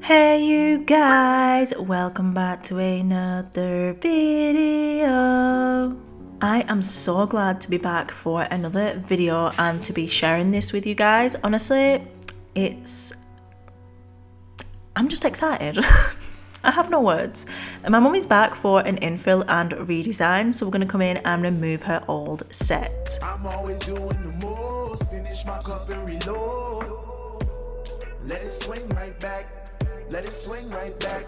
Hey you guys, welcome back to another video. I am so glad to be back for another video and to be sharing this with you guys. Honestly, I'm just excited. I have no words. My mum is back for an infill and redesign, so we're going to come in and remove her old set. I'm always doing the most, finish my cup and reload. Let it swing right back, let it swing right back.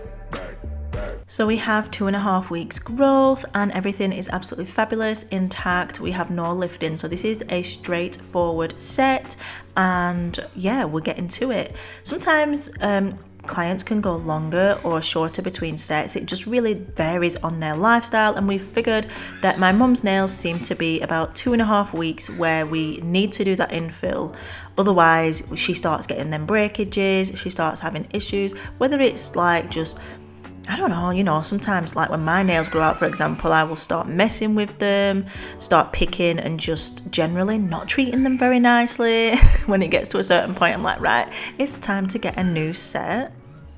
So we have 2.5 weeks growth and everything is absolutely fabulous, intact. We have no lifting, so this is a straightforward set, and yeah, we're getting to it. Sometimes clients can go longer or shorter between sets. It just really varies on their lifestyle, and we've figured that my mum's nails seem to be about 2.5 weeks where we need to do that infill. Otherwise she starts getting them breakages, she starts having issues, whether it's like just, I don't know, sometimes like when my nails grow out, for example, I will start messing with them, start picking and just generally not treating them very nicely. When it gets to a certain point, I'm like, right, it's time to get a new set.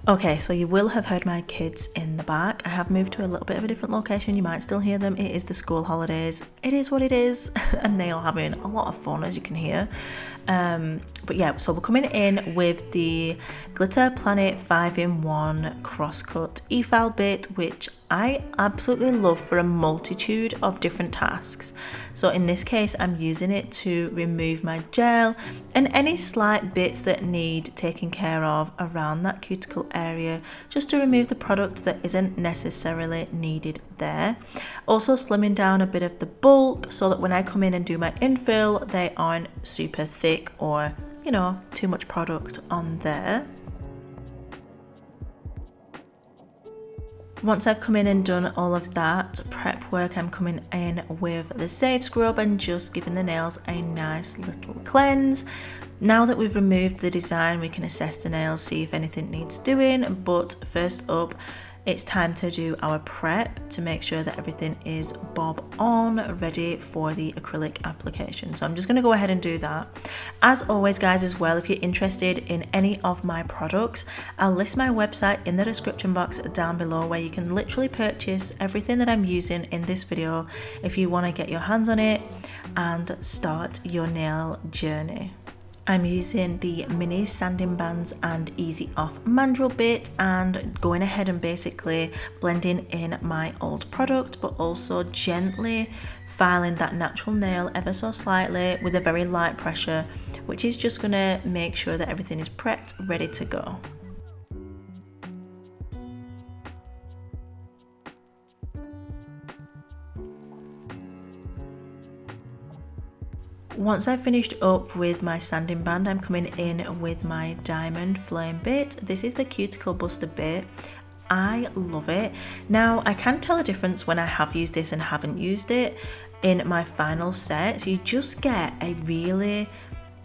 Okay, so you will have heard my kids in the back. I have moved to a little bit of a different location. You might still hear them. It is the school holidays. It is what it is. And they are having a lot of fun, as you can hear. But yeah, so we're coming in with the Glitter Planet 5-in-1 crosscut e-file bit, which I absolutely love for a multitude of different tasks. So in this case, I'm using it to remove my gel and any slight bits that need taking care of around that cuticle area, just to remove the product that isn't necessarily needed there. Also slimming down a bit of the bulk so that when I come in and do my infill, they aren't super thick or, too much product on there. Once I've come in and done all of that prep work, I'm coming in with the Safe Scrub and just giving the nails a nice little cleanse. Now that we've removed the design, we can assess the nails, see if anything needs doing, but first up, it's time to do our prep to make sure that everything is bob on, ready for the acrylic application. So I'm just going to go ahead and do that. As always, guys, as well, if you're interested in any of my products, I'll list my website in the description box down below, where you can literally purchase everything that I'm using in this video if you want to get your hands on it and start your nail journey. I'm using the mini sanding bands and easy off mandrel bit and going ahead and basically blending in my old product, but also gently filing that natural nail ever so slightly with a very light pressure, which is just going to make sure that everything is prepped, ready to go. Once I've finished up with my sanding band, I'm coming in with my diamond flame bit. This is the Cuticle Buster bit. I love it. Now, I can tell a difference when I have used this and haven't used it in my final set. So you just get a really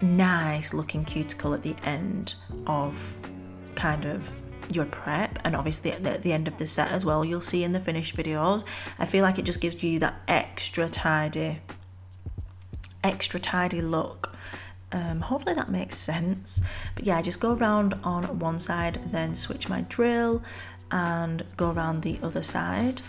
nice looking cuticle at the end of kind of your prep, and obviously at the end of the set as well. You'll see in the finished videos. I feel like it just gives you that extra tidy look. Hopefully that makes sense. But yeah, I just go around on one side, then switch my drill and go around the other side.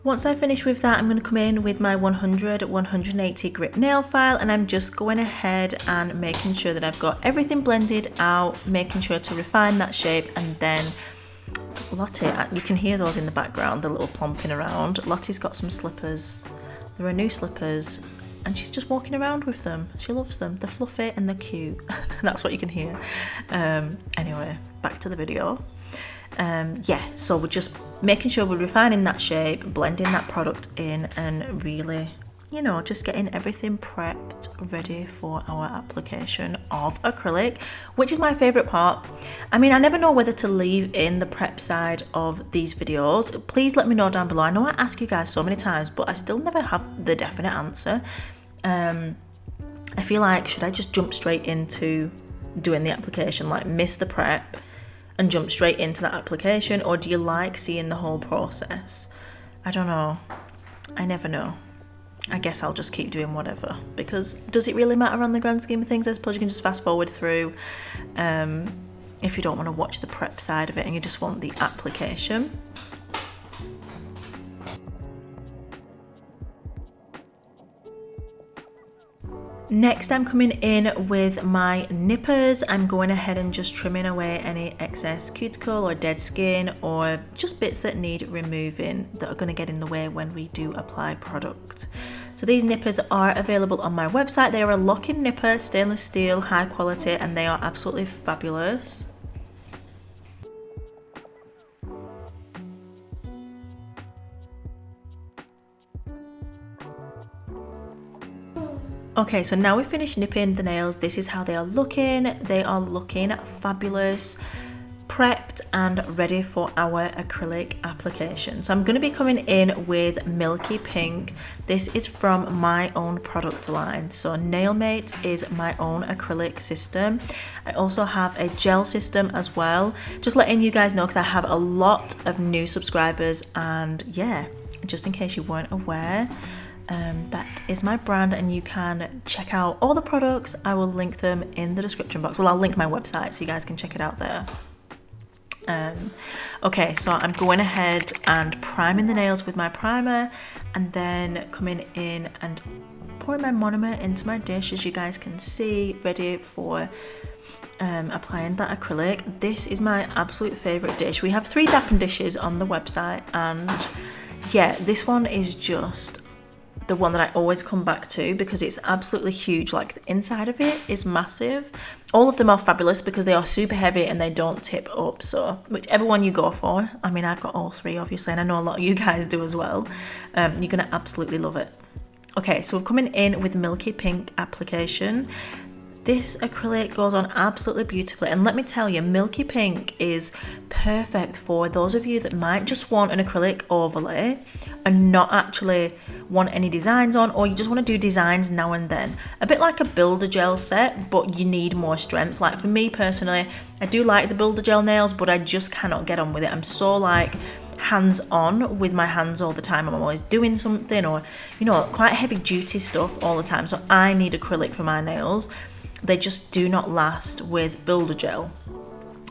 Once I finish with that, I'm going to come in with my 180 grit nail file, and I'm just going ahead and making sure that I've got everything blended out, making sure to refine that shape. And then Lottie, you can hear those in the background, the little plomping around. Lottie's got some slippers. There are new slippers and she's just walking around with them. She loves them. They're fluffy and they're cute. That's what you can hear. Anyway, back to the video. Yeah, so we're just making sure we're refining that shape, blending that product in, and really, just getting everything prepped, ready for our application of acrylic, which is my favorite part. I mean, I never know whether to leave in the prep side of these videos. Please let me know down below. I know I ask you guys so many times, but I still never have the definite answer. I feel like, should I just jump straight into doing the application, like miss the prep and jump straight into that application, or do you like seeing the whole process? I don't know. I never know. I guess I'll just keep doing whatever, because does it really matter on the grand scheme of things? I suppose you can just fast forward through if you don't want to watch the prep side of it and you just want the application. Next, I'm coming in with my nippers. I'm going ahead and just trimming away any excess cuticle or dead skin or just bits that need removing that are going to get in the way when we do apply product. So these nippers are available on my website. They are a lock-in nipper, stainless steel, high quality, and they are absolutely fabulous. Okay, so now we've finished nipping the nails. This is how they are looking. They are looking fabulous, prepped and ready for our acrylic application. So I'm going to be coming in with Milky Pink. This is from my own product line. So Nailmate is my own acrylic system. I also have a gel system as well. Just letting you guys know because I have a lot of new subscribers, and yeah, just in case you weren't aware, that is my brand, and you can check out all the products. I will link them in the description box. Well, I'll link my website so you guys can check it out there. Okay, so I'm going ahead and priming the nails with my primer, and then coming in and pouring my monomer into my dish, as you guys can see, ready for applying that acrylic. This is my absolute favourite dish. We have 3 dappen dishes on the website, and yeah, this one is just the one that I always come back to because it's absolutely huge. Like, the inside of it is massive. All of them are fabulous because they are super heavy and they don't tip up. So whichever one you go for, I mean, I've got all 3 obviously, and I know a lot of you guys do as well. You're gonna absolutely love it. Okay, so we're coming in with Milky Pink application. This acrylic goes on absolutely beautifully, and let me tell you, Milky Pink is perfect for those of you that might just want an acrylic overlay and not actually want any designs on, or you just want to do designs now and then. A bit like a builder gel set, but you need more strength. Like for me personally, I do like the builder gel nails, but I just cannot get on with it. I'm so like hands-on with my hands all the time. I'm always doing something, or you know, quite heavy duty stuff all the time. So I need acrylic for my nails. They just do not last with builder gel.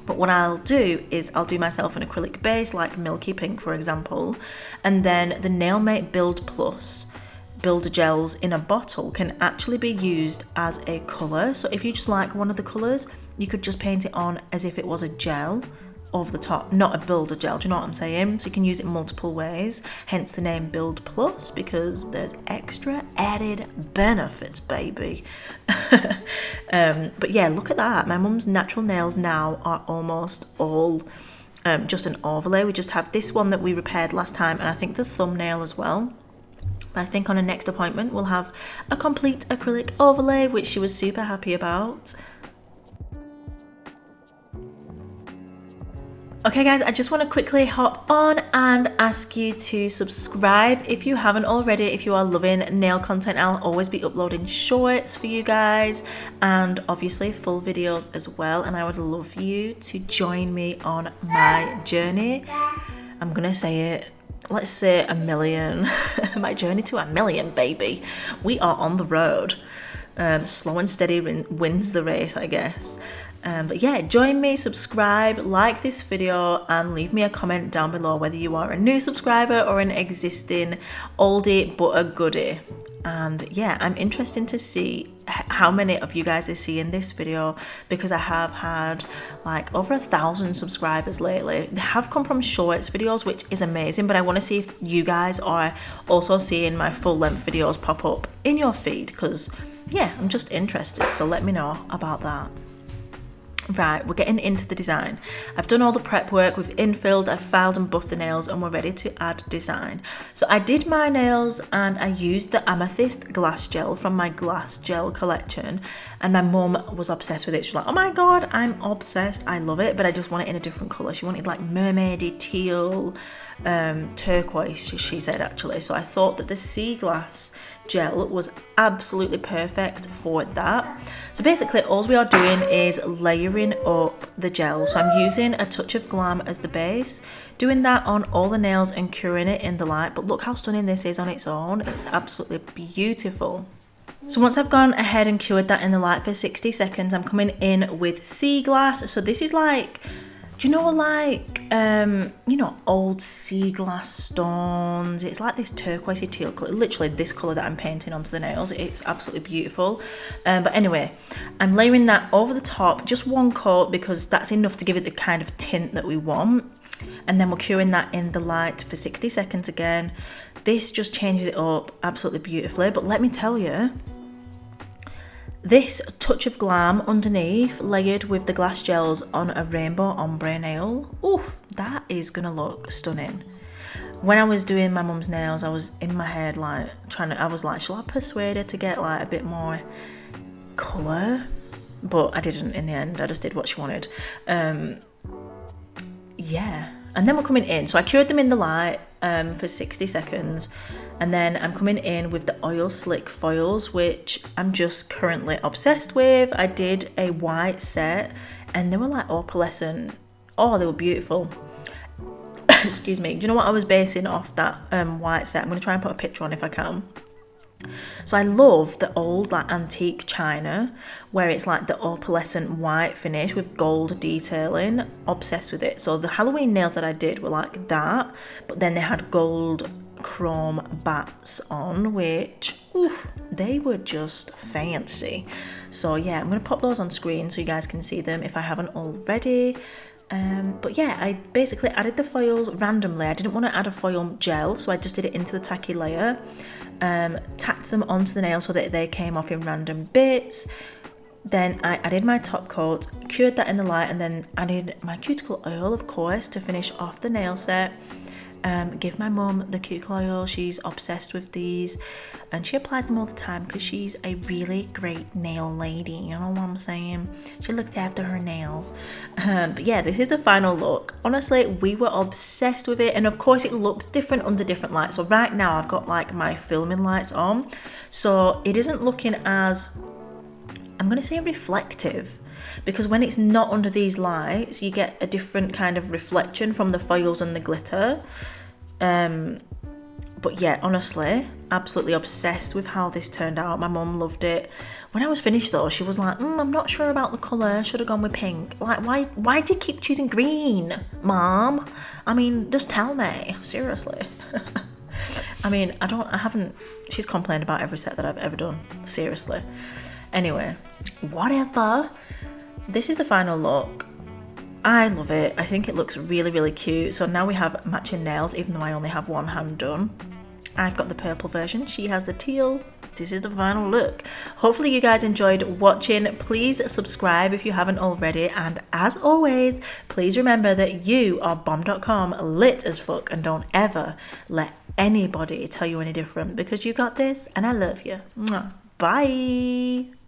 But what I'll do is I'll do myself an acrylic base like Milky Pink, for example, and then the Nailmate Build Plus builder gels in a bottle can actually be used as a colour. So if you just like one of the colours, you could just paint it on as if it was a gel over the top, not a builder gel. Do you know what I'm saying? So you can use it multiple ways, hence the name Build Plus, because there's extra added benefits, baby. But yeah, look at that. My mum's natural nails now are almost all just an overlay. We just have this one that we repaired last time, and I think the thumbnail as well. I think on a next appointment we'll have a complete acrylic overlay, which she was super happy about. Okay guys, I just want to quickly hop on and ask you to subscribe if you haven't already. If you are loving nail content, I'll always be uploading shorts for you guys and obviously full videos as well, and I would love you to join me on my journey. I'm gonna say it, let's say 1 million. My journey to 1 million, baby. We are on the road. Slow and steady wins the race, I guess. But yeah, join me, subscribe, like this video, and leave me a comment down below whether you are a new subscriber or an existing oldie but a goodie. And yeah, I'm interested to see how many of you guys are seeing this video, because I have had like over 1,000 subscribers lately. They have come from shorts videos, which is amazing, but I want to see if you guys are also seeing my full length videos pop up in your feed, because yeah, I'm just interested, so let me know about that. Right, we're getting into the design. I've done all the prep work, we've infilled, I've filed and buffed the nails, and we're ready to add design. So I did my nails and I used the Amethyst glass gel from my glass gel collection, and my mum was obsessed with it. She's like, oh my god, I'm obsessed, I love it, but I just want it in a different colour. She wanted like mermaidy, teal, turquoise, she said actually. So I thought that the sea glass gel was absolutely perfect for that. So basically all we are doing is layering up the gel. So I'm using a touch of Glam as the base, doing that on all the nails and curing it in the light. But look how stunning this is on its own. It's absolutely beautiful. So once I've gone ahead and cured that in the light for 60 seconds, I'm coming in with sea glass. So this is like, do you know, like, you know, old sea glass stones? It's like this turquoisey teal colour, literally this colour that I'm painting onto the nails. It's absolutely beautiful. But anyway, I'm layering that over the top, just one coat, because that's enough to give it the kind of tint that we want. And then we're curing that in the light for 60 seconds again. This just changes it up absolutely beautifully. But let me tell you, this touch of Glam underneath, layered with the glass gels on a rainbow ombre nail, oof, that is gonna look stunning. When I was doing my mum's nails, I was in my head like I was like, shall I persuade her to get like a bit more colour? But I didn't in the end. I just did what she wanted. Yeah, and then we're coming in. So I cured them in the light for 60 seconds. And then I'm coming in with the oil slick foils, which I'm just currently obsessed with. I did a white set and they were like opalescent. Oh, they were beautiful. Excuse me. Do you know what I was basing off that white set? I'm going to try and put a picture on if I can. So I love the old like antique china where it's like the opalescent white finish with gold detailing. Obsessed with it. So the Halloween nails that I did were like that, but then they had gold chrome bats on, which oof, they were just fancy. So yeah, I'm gonna pop those on screen so you guys can see them if I haven't already. But yeah, I basically added the foils randomly. I didn't want to add a foil gel, so I just did it into the tacky layer, tacked them onto the nail so that they came off in random bits. Then I added my top coat, cured that in the light, and then added my cuticle oil, of course, to finish off the nail set. Give my mum the cuticle oil. She's obsessed with these and she applies them all the time because she's a really great nail lady, you know what I'm saying? She looks after her nails. But yeah, this is the final look. Honestly, we were obsessed with it, and of course it looks different under different lights. So right now I've got like my filming lights on, so it isn't looking as, I'm gonna say, reflective, because when it's not under these lights you get a different kind of reflection from the foils and the glitter. But yeah, honestly, absolutely obsessed with how this turned out. My mum loved it. When I was finished though, she was like, I'm not sure about the colour, should have gone with pink. Like, why do you keep choosing green, Mom? I mean, just tell me, seriously. I mean, she's complained about every set that I've ever done, seriously. Anyway, whatever. This is the final look. I love it. I think it looks really, really cute. So now we have matching nails, even though I only have one hand done. I've got the purple version. She has the teal. This is the final look. Hopefully you guys enjoyed watching. Please subscribe if you haven't already. And as always, please remember that you are bomb.com, lit as fuck, and don't ever let anybody tell you any different, because you got this and I love you. Mwah. Bye.